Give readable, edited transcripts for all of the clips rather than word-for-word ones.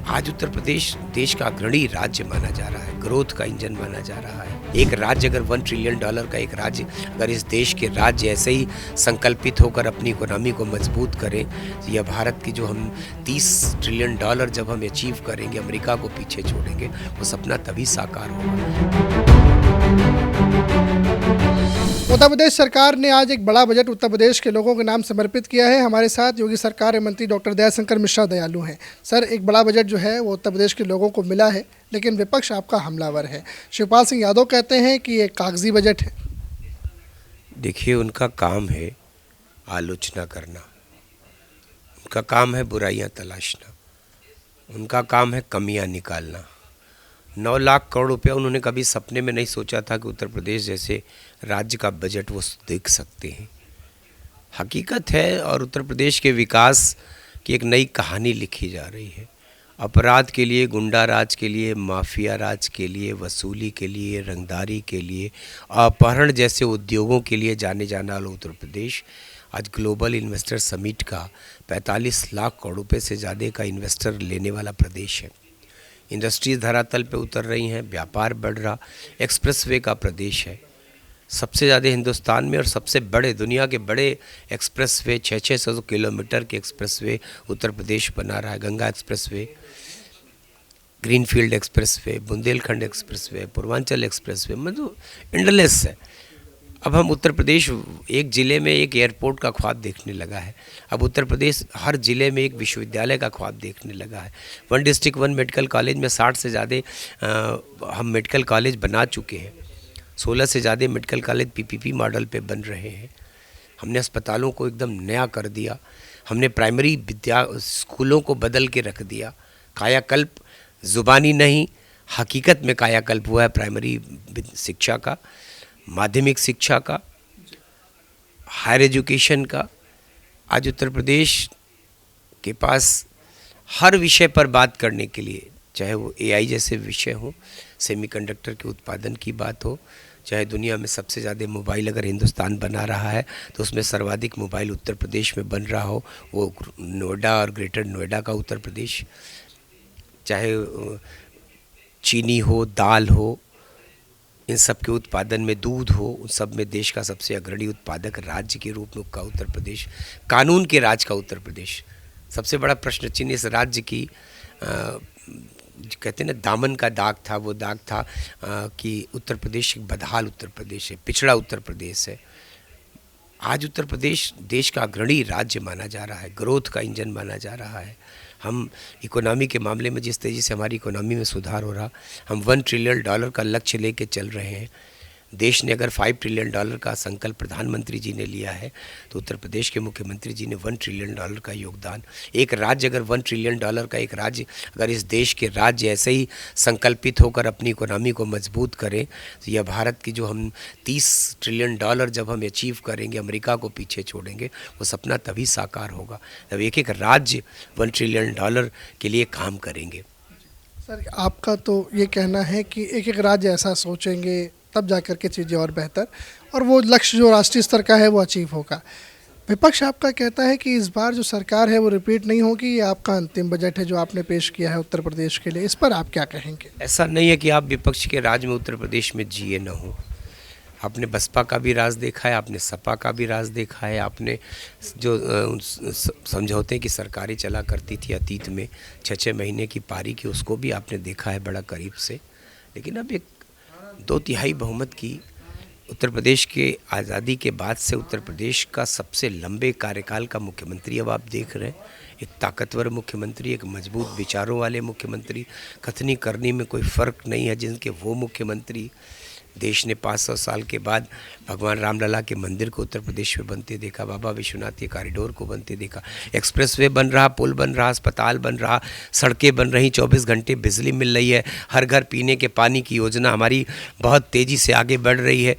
आज उत्तर प्रदेश देश का अग्रणी राज्य माना जा रहा है, ग्रोथ का इंजन माना जा रहा है। एक राज्य अगर $1 ट्रिलियन का एक राज्य अगर इस देश के राज्य ऐसे ही संकल्पित होकर अपनी इकोनॉमी को मजबूत करें, तो यह भारत की जो हम $30 ट्रिलियन जब हम अचीव करेंगे, अमेरिका को पीछे छोड़ेंगे, वो सपना तभी साकार होगा। उत्तर प्रदेश सरकार ने आज एक बड़ा बजट उत्तर प्रदेश के लोगों के नाम समर्पित किया है। हमारे साथ योगी सरकार के मंत्री डॉक्टर दयाशंकर मिश्रा दयालु हैं। सर, एक बड़ा बजट जो है वो उत्तर प्रदेश के लोगों को मिला है, लेकिन विपक्ष आपका हमलावर है। शिवपाल सिंह यादव कहते हैं कि ये कागजी बजट है। देखिए, उनका काम है आलोचना करना, उनका काम है बुराइयां तलाशना, उनका काम है कमियां निकालना। 9 लाख करोड़ रुपया उन्होंने कभी सपने में नहीं सोचा था कि उत्तर प्रदेश जैसे राज्य का बजट वो देख सकते हैं। हकीकत है, और उत्तर प्रदेश के विकास की एक नई कहानी लिखी जा रही है। अपराध के लिए, गुंडा राज के लिए, माफिया राज के लिए, वसूली के लिए, रंगदारी के लिए, अपहरण जैसे उद्योगों के लिए जाने जाने वाला उत्तर प्रदेश आज ग्लोबल इन्वेस्टर समिट का 45 लाख करोड़ रुपये से ज़्यादा का इन्वेस्टर लेने वाला प्रदेश है। इंडस्ट्रीज धरातल पे उतर रही हैं, व्यापार बढ़ रहा, एक्सप्रेसवे का प्रदेश है। सबसे ज़्यादा हिंदुस्तान में और सबसे बड़े, दुनिया के बड़े एक्सप्रेसवे, 600 किलोमीटर के एक्सप्रेसवे उत्तर प्रदेश बना रहा है। Ganga expressway, greenfield expressway, Bundelkhand expressway, Purvanchal expressway, मतलब एंडलेस है। अब हम उत्तर प्रदेश एक ज़िले में एक एयरपोर्ट का ख्वाब देखने लगा है। अब उत्तर प्रदेश हर ज़िले में एक विश्वविद्यालय का ख्वाब देखने लगा है। 1 डिस्ट्रिक्ट 1 मेडिकल कॉलेज में 60 से ज़्यादा हम मेडिकल कॉलेज बना चुके हैं। 16 से ज़्यादा मेडिकल कॉलेज पीपीपी मॉडल पे बन रहे हैं। हमने अस्पतालों को एकदम नया कर दिया। हमने प्राइमरी विद्या स्कूलों को बदल के रख दिया। कायाकल्प ज़ुबानी नहीं, हकीकत में कायाकल्प हुआ है प्राइमरी शिक्षा का, माध्यमिक शिक्षा का, हायर एजुकेशन का। आज उत्तर प्रदेश के पास हर विषय पर बात करने के लिए, चाहे वो एआई जैसे विषय हो, सेमीकंडक्टर के उत्पादन की बात हो, चाहे दुनिया में सबसे ज़्यादा मोबाइल अगर हिंदुस्तान बना रहा है तो उसमें सर्वाधिक मोबाइल उत्तर प्रदेश में बन रहा हो, वो नोएडा और ग्रेटर नोएडा का उत्तर प्रदेश, चाहे चीनी हो, दाल हो, इन सब के उत्पादन में, दूध हो, उन सब में देश का सबसे अग्रणी उत्पादक राज्य के रूप में का उत्तर प्रदेश, कानून के राज का उत्तर प्रदेश। सबसे बड़ा प्रश्न चिन्ह इस राज्य की कहते हैं ना, दामन का दाग था, वो दाग था कि उत्तर प्रदेश एक बदहाल उत्तर प्रदेश है, पिछड़ा उत्तर प्रदेश है। आज उत्तर प्रदेश देश का अग्रणी राज्य माना जा रहा है, ग्रोथ का इंजन माना जा रहा है। हम इकोनॉमी के मामले में जिस तेज़ी से हमारी इकोनॉमी में सुधार हो रहा, हम $1 ट्रिलियन का लक्ष्य लेके चल रहे हैं। देश ने अगर $5 ट्रिलियन का संकल्प प्रधानमंत्री जी ने लिया है, तो उत्तर प्रदेश के मुख्यमंत्री जी ने $1 ट्रिलियन का योगदान। एक राज्य अगर $1 ट्रिलियन का एक राज्य अगर इस देश के राज्य ऐसे ही संकल्पित होकर अपनी इकोनॉमी को मजबूत करें, तो यह भारत की जो हम $30 ट्रिलियन जब हम अचीव करेंगे, अमेरिका को पीछे छोड़ेंगे, वो सपना तभी साकार होगा जब एक एक राज्य $1 ट्रिलियन के लिए काम करेंगे। सर, आपका तो ये कहना है कि एक एक राज्य ऐसा सोचेंगे तब जा कर के चीज़ें और बेहतर, और वो लक्ष्य जो राष्ट्रीय स्तर का है वो अचीव होगा। विपक्ष आपका कहता है कि इस बार जो सरकार है वो रिपीट नहीं होगी, ये आपका अंतिम बजट है जो आपने पेश किया है उत्तर प्रदेश के लिए। इस पर आप क्या कहेंगे? ऐसा नहीं है कि आप विपक्ष के राज में उत्तर प्रदेश में जिए न हो। आपने बसपा का भी राज देखा है, आपने सपा का भी राज देखा है, आपने जो समझौते की सरकारें चला करती थी अतीत में 6-6 महीने की पारी की, उसको भी आपने देखा है बड़ा करीब से। लेकिन अब एक 2/3 बहुमत की उत्तर प्रदेश के आज़ादी के बाद से उत्तर प्रदेश का सबसे लंबे कार्यकाल का मुख्यमंत्री अब आप देख रहे हैं। एक ताकतवर मुख्यमंत्री, एक मजबूत विचारों वाले मुख्यमंत्री, कथनी करनी में कोई फ़र्क नहीं है जिनके वो मुख्यमंत्री। देश ने 500 साल के बाद भगवान रामलला के मंदिर को उत्तर प्रदेश में बनते देखा, बाबा विश्वनाथ के कॉरिडोर को बनते देखा, एक्सप्रेसवे बन रहा, पुल बन रहा, अस्पताल बन रहा, सड़कें बन रही, 24 घंटे बिजली मिल रही है, हर घर पीने के पानी की योजना हमारी बहुत तेज़ी से आगे बढ़ रही है।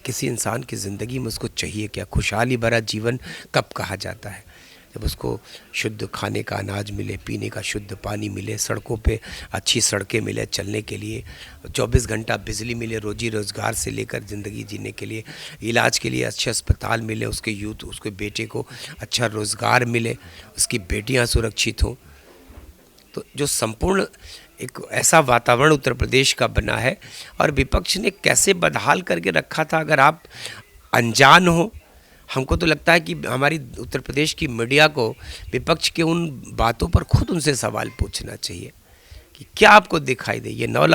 किसी इंसान की ज़िंदगी में उसको चाहिए क्या? खुशहाली भरा जीवन कब कहा जाता है? जब उसको शुद्ध खाने का अनाज मिले, पीने का शुद्ध पानी मिले, सड़कों पे अच्छी सड़कें मिले चलने के लिए, 24 घंटा बिजली मिले रोजी रोज़गार से लेकर ज़िंदगी जीने के लिए, इलाज के लिए अच्छे अस्पताल मिले, उसके यूथ, उसके बेटे को अच्छा रोज़गार मिले, उसकी बेटियां सुरक्षित हों, तो जो संपूर्ण एक ऐसा वातावरण उत्तर प्रदेश का बना है, और विपक्ष ने कैसे बदहाल करके रखा था। अगर आप अनजान हो, हमको तो लगता है कि हमारी उत्तर प्रदेश की मीडिया को विपक्ष के उन बातों पर खुद उनसे सवाल पूछना चाहिए कि क्या आपको दिखाई दे, ये 9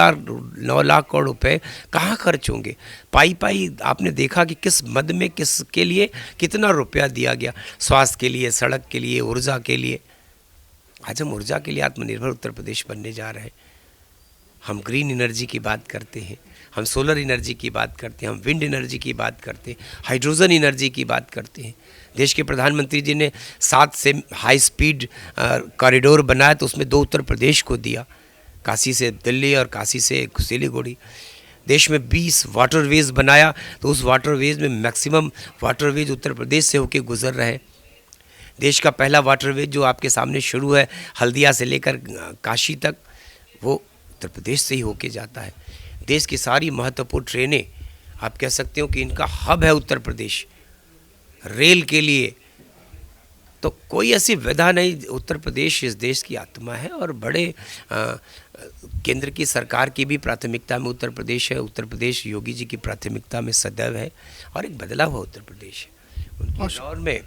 लाख करोड़ रुपए कहाँ खर्च होंगे। पाई पाई आपने देखा कि किस मद में किसके लिए कितना रुपया दिया गया, स्वास्थ्य के लिए, सड़क के लिए, ऊर्जा के लिए। आज हम ऊर्जा के लिए आत्मनिर्भर उत्तर प्रदेश बनने जा रहे हैं। हम ग्रीन एनर्जी की बात करते हैं, हम सोलर एनर्जी की बात करते हैं, हम विंड एनर्जी की बात करते हैं, हाइड्रोजन एनर्जी की बात करते हैं। देश के प्रधानमंत्री जी ने 7 से हाई स्पीड कॉरिडोर बनाया, तो उसमें 2 उत्तर प्रदेश को दिया, काशी से दिल्ली और काशी से सिलीगुड़ी। देश में 20 वाटरवेज बनाया, तो उस वाटरवेज में मैक्सिमम वाटरवेज उत्तर प्रदेश से होकर गुजर रहे हैं। देश का पहला वाटरवेज जो आपके सामने शुरू है हल्दिया से लेकर काशी तक, वो उत्तर प्रदेश से ही होके जाता है। देश की सारी महत्वपूर्ण ट्रेनें, आप कह सकते हो कि इनका हब है उत्तर प्रदेश। रेल के लिए तो कोई ऐसी विधा नहीं, उत्तर प्रदेश इस देश की आत्मा है, और बड़े केंद्र की सरकार की भी प्राथमिकता में उत्तर प्रदेश है। उत्तर प्रदेश योगी जी की प्राथमिकता में सदैव है, और एक बदला हुआ उत्तर प्रदेश है। उनके दौर में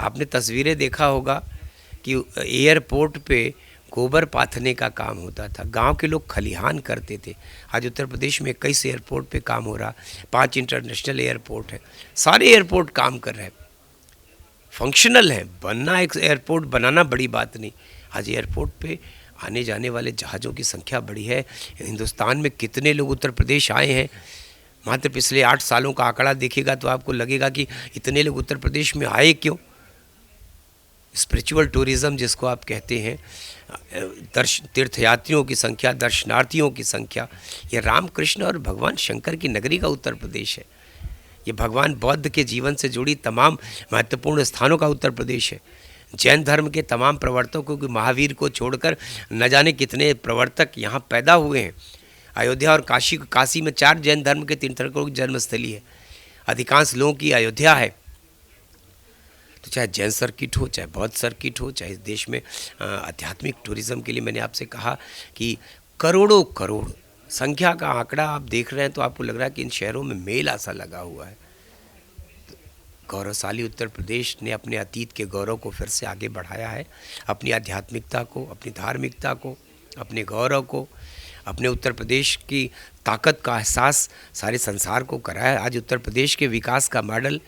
आपने तस्वीरें देखा होगा कि एयरपोर्ट पे गोबर पाथने का काम होता था, गांव के लोग खलिहान करते थे। आज उत्तर प्रदेश में 21 एयरपोर्ट पे काम हो रहा, 5 इंटरनेशनल एयरपोर्ट हैं, सारे एयरपोर्ट काम कर रहे हैं, फंक्शनल हैं। बनना, एक एयरपोर्ट बनाना बड़ी बात नहीं। आज एयरपोर्ट पे आने जाने वाले जहाज़ों की संख्या बड़ी है। हिंदुस्तान में कितने लोग उत्तर प्रदेश आए हैं, मात्र पिछले 8 सालों का आंकड़ा देखेगा तो आपको लगेगा कि इतने लोग उत्तर प्रदेश में आए क्यों। स्पिरिचुअल टूरिज़्म जिसको आप कहते हैं, तीर्थयात्रियों की संख्या, दर्शनार्थियों की संख्या, ये रामकृष्ण और भगवान शंकर की नगरी का उत्तर प्रदेश है। ये भगवान बौद्ध के जीवन से जुड़ी तमाम महत्वपूर्ण स्थानों का उत्तर प्रदेश है। जैन धर्म के तमाम प्रवर्तकों को, महावीर को छोड़कर न जाने कितने प्रवर्तक यहाँ पैदा हुए हैं। अयोध्या और काशी में 4 जैन धर्म के तीर्थंकरों की जन्मस्थली है। अधिकांश लोगों की अयोध्या है। तो चाहे जैन सर्किट हो, चाहे बौद्ध सर्किट हो, चाहे इस देश में आध्यात्मिक टूरिज़्म के लिए मैंने आपसे कहा कि करोड़ों करोड़ संख्या का आंकड़ा आप देख रहे हैं, तो आपको लग रहा है कि इन शहरों में मेला सा लगा हुआ है। तो गौरवशाली उत्तर प्रदेश ने अपने अतीत के गौरव को फिर से आगे बढ़ाया है, अपनी आध्यात्मिकता को, अपनी धार्मिकता को, अपने गौरव को, अपने उत्तर प्रदेश की ताकत का एहसास सारे संसार को कराया है। आज उत्तर प्रदेश के विकास का मॉडल,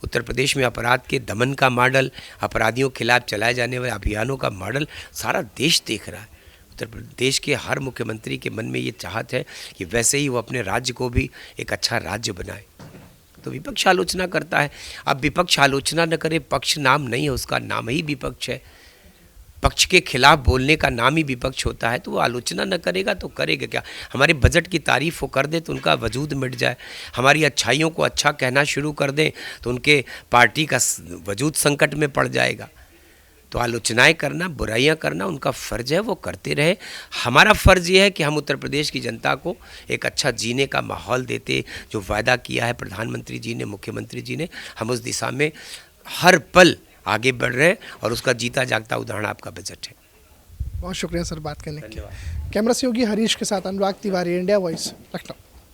उत्तर प्रदेश में अपराध के दमन का मॉडल, अपराधियों के खिलाफ चलाए जाने वाले अभियानों का मॉडल सारा देश देख रहा है। उत्तर प्रदेश के हर मुख्यमंत्री के मन में ये चाहत है कि वैसे ही वो अपने राज्य को भी एक अच्छा राज्य बनाए। तो विपक्ष आलोचना करता है। अब विपक्ष आलोचना न करे, पक्ष नाम नहीं है, उसका नाम ही विपक्ष है। पक्ष के खिलाफ बोलने का नाम ही विपक्ष होता है। तो वो आलोचना न करेगा तो करेगा क्या। हमारे बजट की तारीफ वो कर दे तो उनका वजूद मिट जाए, हमारी अच्छाइयों को अच्छा कहना शुरू कर दें तो उनके पार्टी का वजूद संकट में पड़ जाएगा। तो आलोचनाएं करना, बुराइयां करना उनका फ़र्ज है, वो करते रहे। हमारा फ़र्ज़ ये है कि हम उत्तर प्रदेश की जनता को एक अच्छा जीने का माहौल देते, जो वायदा किया है प्रधानमंत्री जी ने, मुख्यमंत्री जी ने, हम उस दिशा में हर पल आगे बढ़ रहे हैं, और उसका जीता जागता उदाहरण आपका बजट है। बहुत शुक्रिया सर बात करने के लिए। कैमरा सहयोगी हरीश के साथ अनुराग तिवारी, इंडिया वॉइस, लखनऊ।